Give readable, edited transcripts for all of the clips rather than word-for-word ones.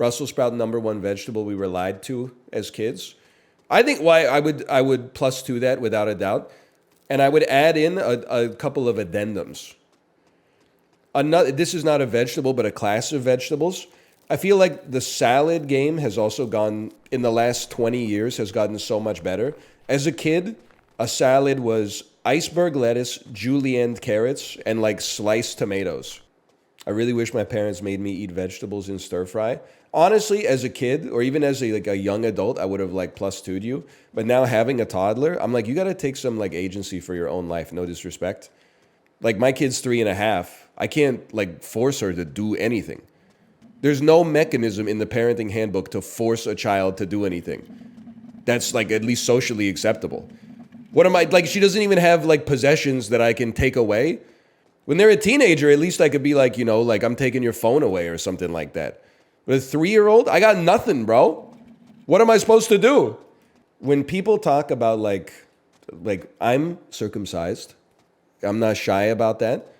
Brussels sprout number one vegetable we were lied to as kids. I think why I would plus two that without a doubt, and I would add in a couple of addendums. Another, this is not a vegetable, but a class of vegetables. I feel like the salad game has also gone, in the last 20 years, has gotten so much better. As a kid, a salad was iceberg lettuce, julienne carrots, and like sliced tomatoes. I really wish my parents made me eat vegetables in stir fry. Honestly, as a kid, or even as a young adult, I would have like plus two'd you. But now having a toddler, I'm like, you got to take some like agency for your own life. No disrespect. Like my kid's 3.5. I can't like force her to do anything. There's no mechanism in the parenting handbook to force a child to do anything. That's like at least socially acceptable. What am I like? She doesn't even have like possessions that I can take away. When they're a teenager, at least I could be like, like I'm taking your phone away or something like that. But a 3-year-old, I got nothing, bro. What am I supposed to do? When people talk about like I'm circumcised, I'm not shy about that.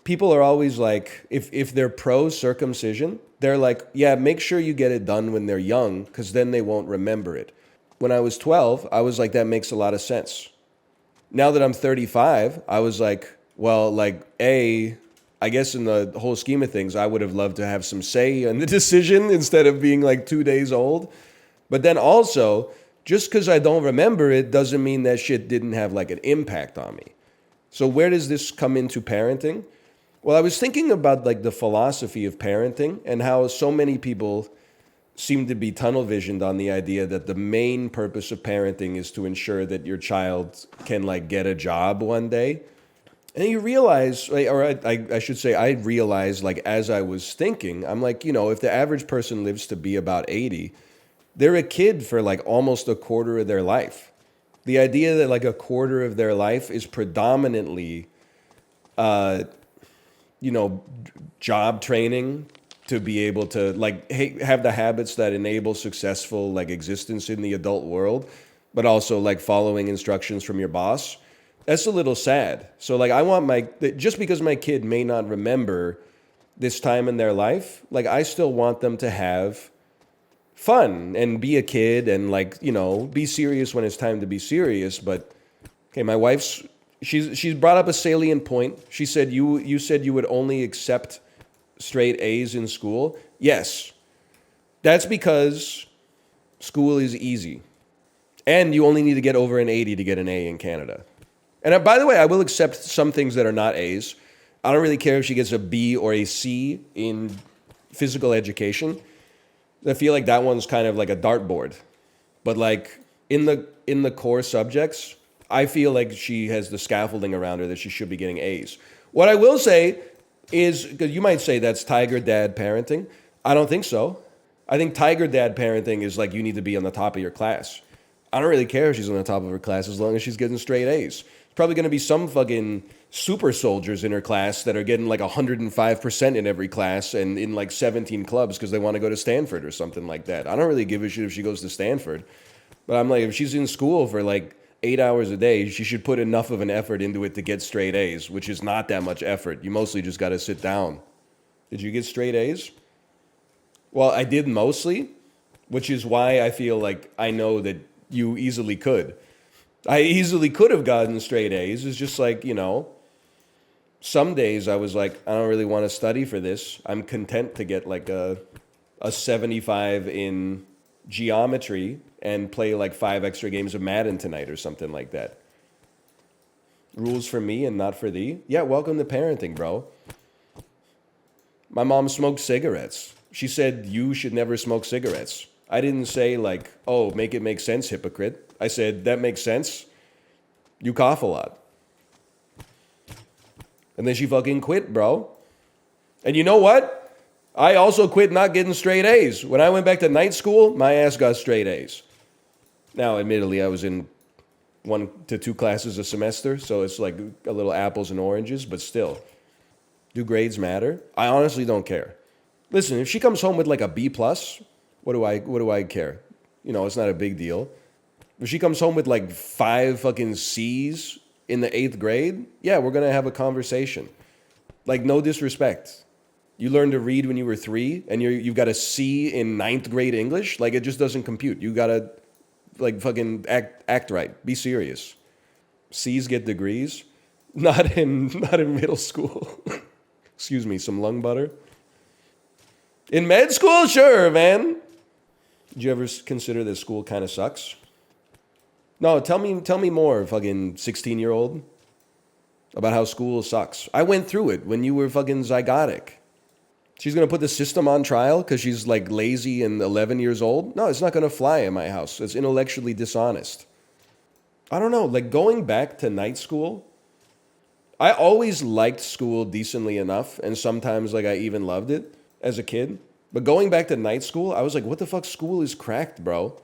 People are always like, if they're pro circumcision, they're like, yeah, make sure you get it done when they're young, because then they won't remember it. When I was 12, I was like, that makes a lot of sense. Now that I'm 35, I was like, well, like, I guess in the whole scheme of things, I would have loved to have some say in the decision instead of being like 2 days old. But then also, just because I don't remember it doesn't mean that shit didn't have like an impact on me. So where does this come into parenting? Well, I was thinking about like the philosophy of parenting and how so many people seem to be tunnel visioned on the idea that the main purpose of parenting is to ensure that your child can like get a job one day. And you realize, or I should say, I realized like as I was thinking, I'm like, if the average person lives to be about 80, they're a kid for like almost a quarter of their life. The idea that like a quarter of their life is predominantly job training to be able to like have the habits that enable successful like existence in the adult world, but also like following instructions from your boss. That's a little sad. So like I want just because my kid may not remember this time in their life, like I still want them to have fun and be a kid and like, be serious when it's time to be serious. But okay, my wife's she's brought up a salient point. She said you said you would only accept straight A's in school. Yes. That's because school is easy. And you only need to get over an 80 to get an A in Canada. And by the way, I will accept some things that are not A's. I don't really care if she gets a B or a C in physical education. I feel like that one's kind of like a dartboard. But like in the core subjects, I feel like she has the scaffolding around her that she should be getting A's. What I will say is, because you might say that's tiger dad parenting. I don't think so. I think tiger dad parenting is like you need to be on the top of your class. I don't really care if she's on the top of her class as long as she's getting straight A's. Probably going to be some fucking super soldiers in her class that are getting like 105% in every class and in like 17 clubs because they want to go to Stanford or something like that. I don't really give a shit if she goes to Stanford. But I'm like, if she's in school for like 8 hours a day, she should put enough of an effort into it to get straight A's, which is not that much effort. You mostly just got to sit down. Did you get straight A's? Well, I did mostly, which is why I feel like I know that you easily could. I easily could have gotten straight A's. It's just like, some days I was like, I don't really want to study for this. I'm content to get like a 75 in geometry and play like 5 extra games of Madden tonight or something like that. Rules for me and not for thee. Yeah, welcome to parenting, bro. My mom smoked cigarettes. She said, you should never smoke cigarettes. I didn't say like, oh, make it make sense, hypocrite. I said, that makes sense. You cough a lot. And then she fucking quit, bro. And you know what? I also quit not getting straight A's. When I went back to night school, my ass got straight A's. Now, admittedly, I was in 1 to 2 classes a semester, so it's like a little apples and oranges, but still. Do grades matter? I honestly don't care. Listen, if she comes home with like a B+, what do I care? It's not a big deal. If she comes home with like 5 fucking C's in the 8th grade, yeah, we're going to have a conversation. Like, no disrespect. You learned to read when you were 3, and you've got a C in ninth grade English. Like, it just doesn't compute. You gotta, like, fucking act right. Be serious. C's get degrees. Not in middle school. Excuse me, some lung butter. In med school, sure, man. Did you ever consider that school kind of sucks? No, tell me more, fucking 16-year-old, about how school sucks. I went through it when you were fucking zygotic. She's gonna put the system on trial because she's like lazy and 11 years old? No, it's not gonna fly in my house. It's intellectually dishonest. I don't know, like going back to night school, I always liked school decently enough, and sometimes like I even loved it as a kid. But going back to night school, I was like, what the fuck? School is cracked, bro.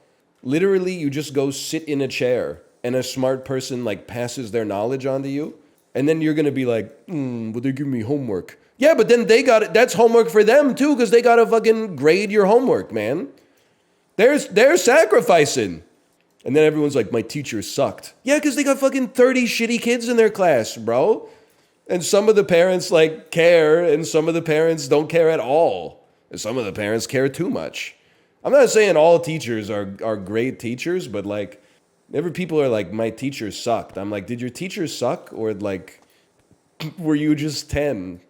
Literally, you just go sit in a chair and a smart person like passes their knowledge onto you. And then you're gonna be like, but they give me homework. Yeah, but then they got it. That's homework for them too, because they gotta fucking grade your homework, man. They're sacrificing. And then everyone's like, my teacher sucked. Yeah, because they got fucking 30 shitty kids in their class, bro. And some of the parents like care, and some of the parents don't care at all. And some of the parents care too much. I'm not saying all teachers are great teachers, but like, whenever people are like, my teacher sucked, I'm like, did your teacher suck? Or like, were you just 10?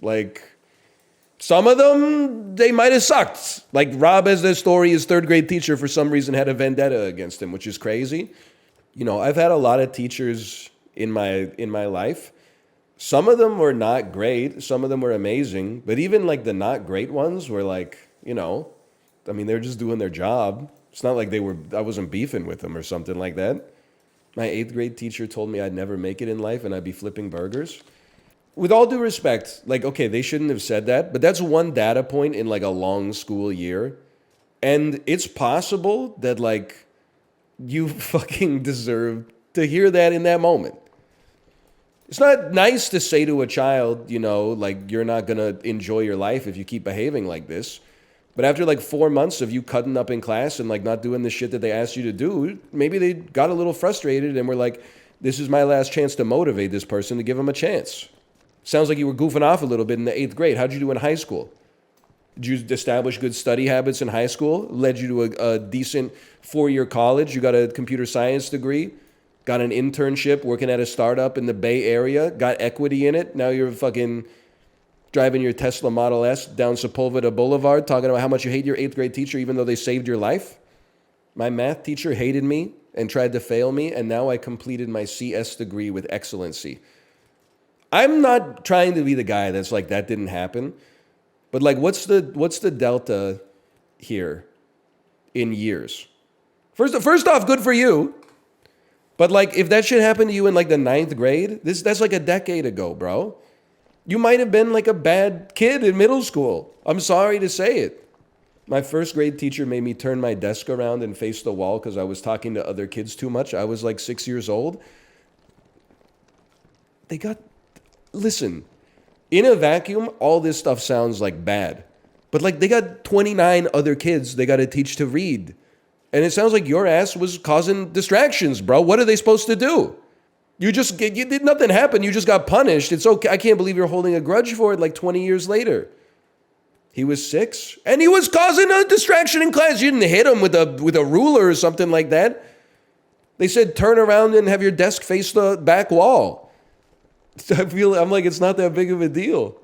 Like, some of them, they might have sucked. Like Rob has this story, his third grade teacher for some reason had a vendetta against him, which is crazy. You know, I've had a lot of teachers in my life. Some of them were not great. Some of them were amazing. But even like the not great ones were like, you know, I mean, they're just doing their job. It's not like I wasn't beefing with them or something like that. My 8th grade teacher told me I'd never make it in life and I'd be flipping burgers. With all due respect, like, okay, they shouldn't have said that, but that's one data point in like a long school year. And it's possible that like you fucking deserve to hear that in that moment. It's not nice to say to a child, you know, like you're not going to enjoy your life if you keep behaving like this. But after like 4 months of you cutting up in class and like not doing the shit that they asked you to do, maybe they got a little frustrated and were like, this is my last chance to motivate this person to give them a chance. Sounds like you were goofing off a little bit in the 8th grade. How'd you do in high school? Did you establish good study habits in high school? Led you to a decent 4-year college? You got a computer science degree? Got an internship working at a startup in the Bay Area? Got equity in it? Now you're fucking driving your Tesla Model S down Sepulveda Boulevard talking about how much you hate your 8th grade teacher even though they saved your life? My math teacher hated me and tried to fail me, and now I completed my CS degree with excellency. I'm not trying to be the guy that's like, that didn't happen. But like, what's the delta here in years? First off, good for you. But like, if that shit happened to you in like the 9th grade, that's like a decade ago, bro. You might have been like a bad kid in middle school. I'm sorry to say it. My 1st grade teacher made me turn my desk around and face the wall because I was talking to other kids too much. I was like 6 years old. Listen, in a vacuum, all this stuff sounds like bad. But like, they got 29 other kids they got to teach to read. And it sounds like your ass was causing distractions, bro. What are they supposed to do? You did nothing happen. You just got punished. It's okay. I can't believe you're holding a grudge for it like 20 years later. He was 6 and he was causing a distraction in class. You didn't hit him with a ruler or something like that. They said, turn around and have your desk face the back wall. I'm like, it's not that big of a deal.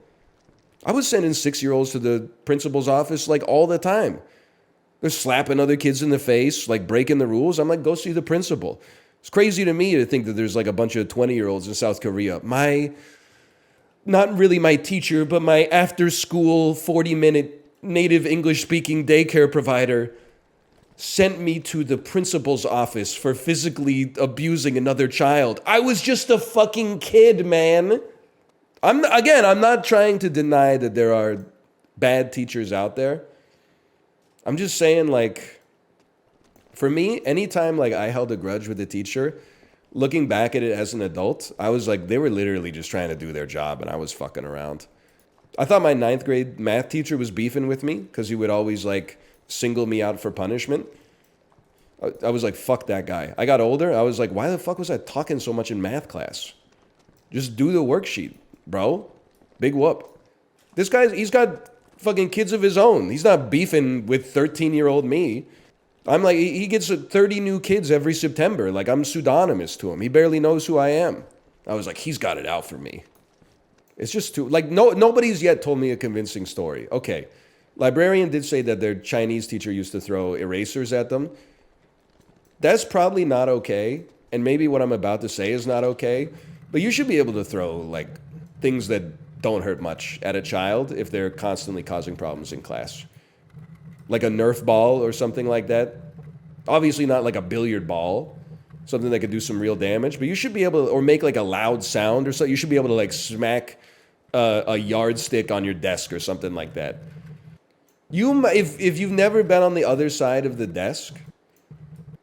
I was sending 6-year-olds to the principal's office like all the time. They're slapping other kids in the face, like breaking the rules. I'm like, go see the principal. It's crazy to me to think that there's like a bunch of 20-year-olds in South Korea. Not really my teacher, but my after-school 40-minute native English-speaking daycare provider sent me to the principal's office for physically abusing another child. I was just a fucking kid, man. I'm not trying to deny that there are bad teachers out there. I'm just saying, like, for me, anytime like I held a grudge with a teacher, looking back at it as an adult, I was like, they were literally just trying to do their job and I was fucking around. I thought my 9th grade math teacher was beefing with me because he would always like single me out for punishment. I was like, fuck that guy. I got older. I was like, why the fuck was I talking so much in math class? Just do the worksheet, bro. Big whoop. He's got fucking kids of his own. He's not beefing with 13-year-old me. I'm like, he gets 30 new kids every September. Like, I'm pseudonymous to him. He barely knows who I am. I was like, he's got it out for me. It's just too, like, nobody's yet told me a convincing story. Okay, librarian did say that their Chinese teacher used to throw erasers at them. That's probably not okay. And maybe what I'm about to say is not okay. But you should be able to throw, like, things that don't hurt much at a child if they're constantly causing problems in class. Like a Nerf ball or something like that. Obviously not like a billiard ball, something that could do some real damage, but you should be able to, or make like a loud sound or so. You should be able to like smack a yardstick on your desk or something like that. If you've never been on the other side of the desk,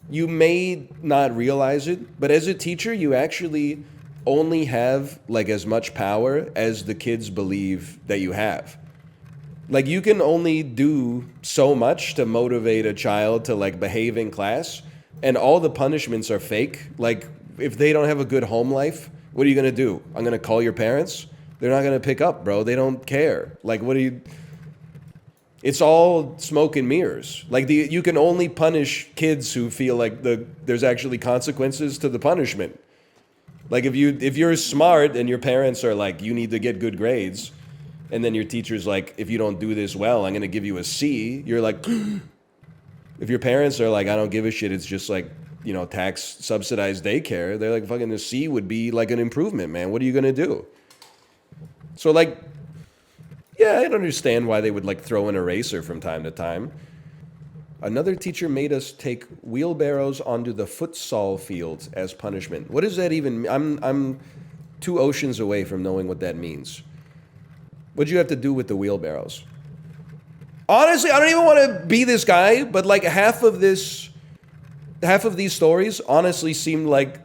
you may not realize it, but as a teacher, you actually only have like as much power as the kids believe that you have. Like, you can only do so much to motivate a child to like behave in class, and all the punishments are fake. Like, if they don't have a good home life, what are you gonna do? I'm gonna call your parents? They're not gonna pick up, bro. They don't care. Like, what do you? It's all smoke and mirrors. Like, you can only punish kids who feel like there's actually consequences to the punishment. Like, if you're smart and your parents are like, you need to get good grades, and then your teacher's like, if you don't do this well, I'm going to give you a C, you're like, if your parents are like, I don't give a shit, it's just like, tax subsidized daycare, they're like, fucking a C would be like an improvement, man. What are you going to do? So, like, yeah, I understand why they would like throw an eraser from time to time. Another teacher made us take wheelbarrows onto the futsal fields as punishment. What does that even mean? I'm 2 oceans away from knowing what that means. What'd you have to do with the wheelbarrows? Honestly, I don't even want to be this guy, but like half of these stories honestly seemed like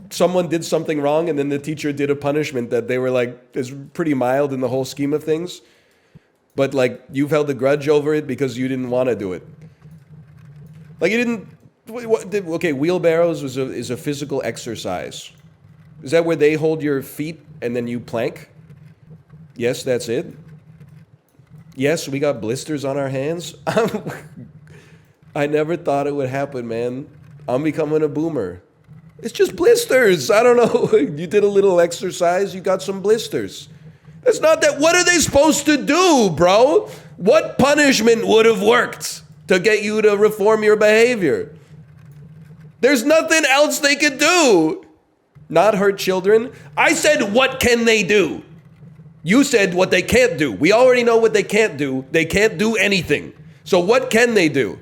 someone did something wrong and then the teacher did a punishment that they were like is pretty mild in the whole scheme of things. But like you've held a grudge over it because you didn't want to do it. Like you didn't. Okay, wheelbarrows is a physical exercise. Is that where they hold your feet and then you plank? Yes, that's it. Yes, we got blisters on our hands. I never thought it would happen, man. I'm becoming a boomer. It's just blisters. I don't know. You did a little exercise, you got some blisters. It's not that. What are they supposed to do, bro? What punishment would have worked to get you to reform your behavior? There's nothing else they could do. Not hurt children. I said, what can they do? You said what they can't do. We already know what they can't do. They can't do anything. So what can they do?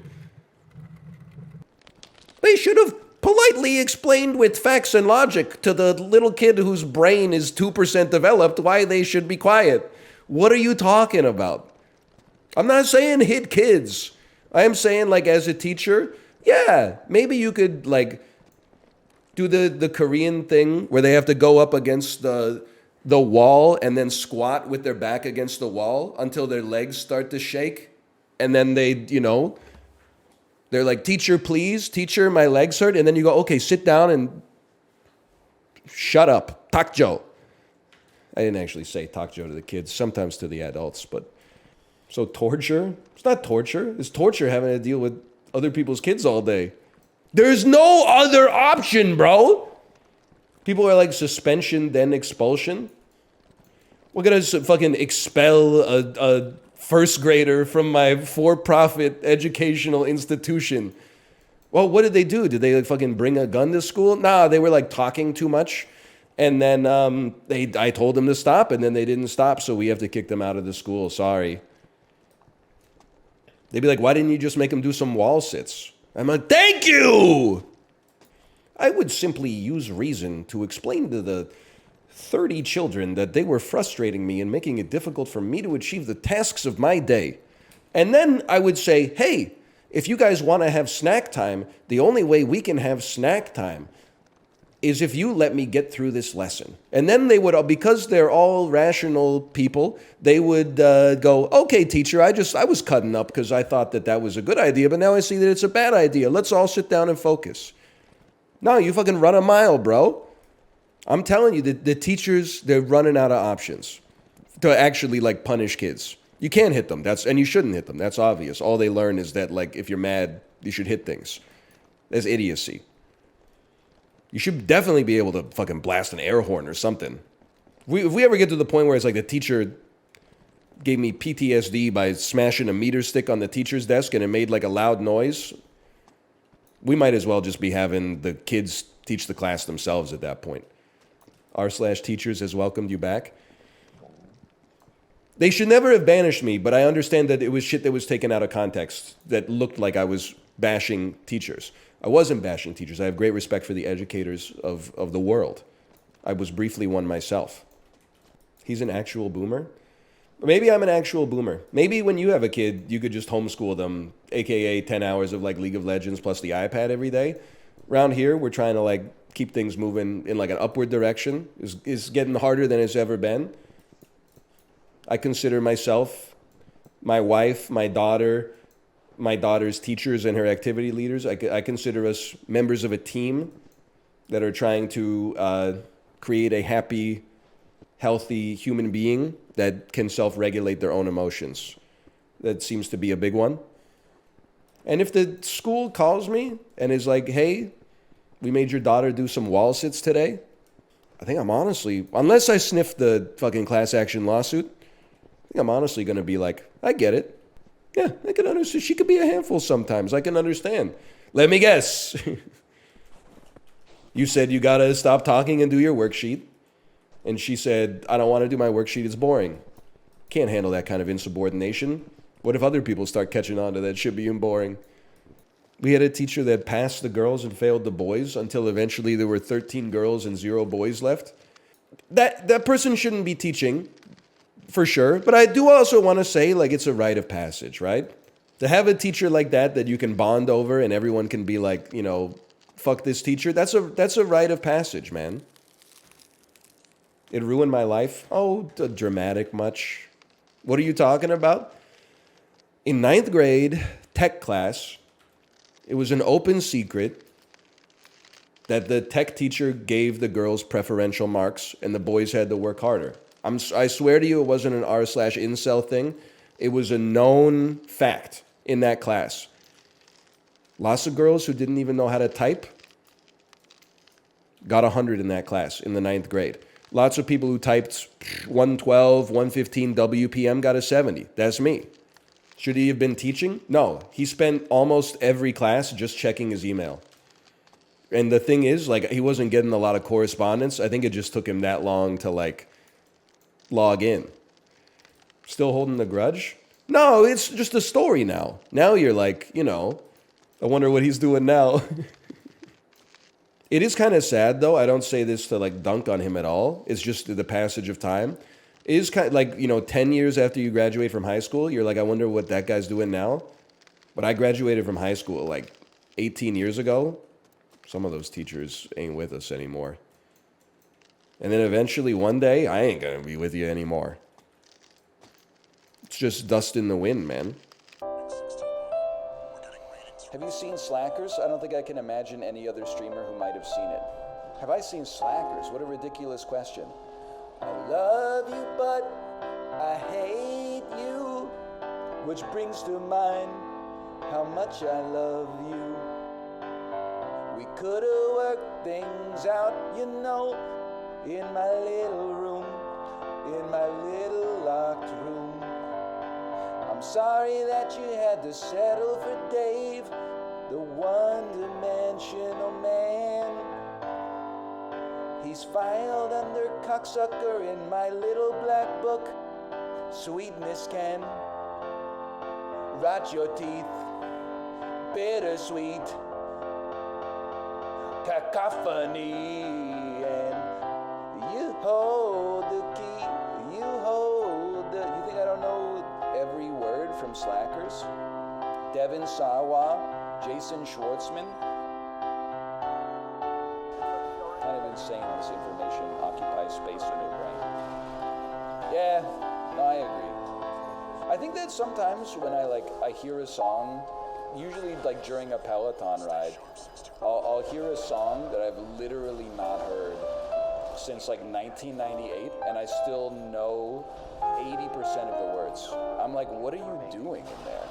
They should have politely explained with facts and logic to the little kid whose brain is 2% developed why they should be quiet. What are you talking about? I'm not saying hit kids. I am saying, like, as a teacher, yeah, maybe you could, like, do the Korean thing where they have to go up against the wall and then squat with their back against the wall until their legs start to shake. And then they, they're like, teacher, please, teacher, my legs hurt. And then you go, okay, sit down and shut up. Takjo. I didn't actually say takjo to the kids, sometimes to the adults. But so torture? It's not torture. It's torture having to deal with other people's kids all day. There's no other option, bro. People are like suspension, then expulsion. We're going to fucking expel a first grader from my for-profit educational institution. Well, what did they do? Did they like fucking bring a gun to school? Nah, they were like talking too much. And then I told them to stop, and then they didn't stop, so we have to kick them out of the school. Sorry. They'd be like, why didn't you just make them do some wall sits? I'm like, thank you! I would simply use reason to explain to the 30 children that they were frustrating me and making it difficult for me to achieve the tasks of my day. And then I would say, hey, if you guys want to have snack time, the only way we can have snack time is if you let me get through this lesson. And then they would, because they're all rational people, they would go, okay, teacher, I was cutting up because I thought that was a good idea, but now I see that it's a bad idea. Let's all sit down and focus. No, you fucking run a mile, bro. I'm telling you, the teachers, they're running out of options. to actually like punish kids. You can't hit them. And you shouldn't hit them. That's obvious. All they learn is that like if you're mad, you should hit things. That's idiocy. You should definitely be able to fucking blast an air horn or something. If we ever get to the point where it's like the teacher gave me PTSD by smashing a meter stick on the teacher's desk and it made like a loud noise, we might as well just be having the kids teach the class themselves at that point. r/teachers has welcomed you back. They should never have banished me, but I understand that it was shit that was taken out of context that looked like I was bashing teachers. I wasn't bashing teachers. I have great respect for the educators of the world. I was briefly one myself. He's an actual boomer? Maybe I'm an actual boomer. Maybe when you have a kid, you could just homeschool them, aka 10 hours of like League of Legends plus the iPad every day. Around here, we're trying to like keep things moving in like an upward direction. It's getting harder than it's ever been. I consider myself, my wife, my daughter's teachers and her activity leaders. I consider us members of a team that are trying to create a happy, healthy human being that can self-regulate their own emotions. That seems to be a big one. And if the school calls me and is like, hey, we made your daughter do some wall sits today, I think I'm honestly, unless I sniff the fucking class action lawsuit, I think I'm honestly going to be like, I get it. Yeah, I can understand. She could be a handful sometimes. I can understand. Let me guess. You said you got to stop talking and do your worksheet. And she said, I don't want to do my worksheet. It's boring. Can't handle that kind of insubordination. What if other people start catching on to that shit being boring? We had a teacher that passed the girls and failed the boys until eventually there were 13 girls and 0 boys left. That person shouldn't be teaching, for sure. But I do also want to say, like, it's a rite of passage, right? To have a teacher like that you can bond over and everyone can be like, you know, fuck this teacher. That's a rite of passage, man. It ruined my life. Oh, dramatic much. What are you talking about? In 9th grade tech class, it was an open secret that the tech teacher gave the girls preferential marks and the boys had to work harder. I swear to you, it wasn't an r/incel thing. It was a known fact in that class. Lots of girls who didn't even know how to type got 100 in that class in the 9th grade. Lots of people who typed 112, 115 WPM got a 70. That's me. Should he have been teaching? No. He spent almost every class just checking his email. And the thing is, like, he wasn't getting a lot of correspondence. I think it just took him that long to, like, log in. Still holding the grudge? No, it's just a story now. Now you're like, you know, I wonder what he's doing now. It is kind of sad, though. I don't say this to, like, dunk on him at all. It's just the passage of time. It is kind of like, you know, 10 years after you graduate from high school, you're like, I wonder what that guy's doing now. But I graduated from high school, like, 18 years ago. Some of those teachers ain't with us anymore. And then eventually, one day, I ain't going to be with you anymore. It's just dust in the wind, man. Have you seen Slackers? I don't think I can imagine any other streamer who might have seen it. Have I seen Slackers? What a ridiculous question. I love you, but I hate you, which brings to mind how much I love you. We could have worked things out, you know, in my little room, in my little locked room. I'm sorry that you had to settle for Dave, the one-dimensional man. He's filed under cocksucker in my little black book. Sweetness can rot your teeth, bittersweet cacophony, and you hold the key, you hold the... You think I don't know every word from Slackers? Devin Sawa, Jason Schwartzman. Kind of insane this information occupies space in their brain. Yeah, no, I agree. I think that sometimes when I hear a song, usually like during a Peloton ride, I'll hear a song that I've literally not heard since like 1998, and I still know 80% of the words. I'm like, what are you doing in there?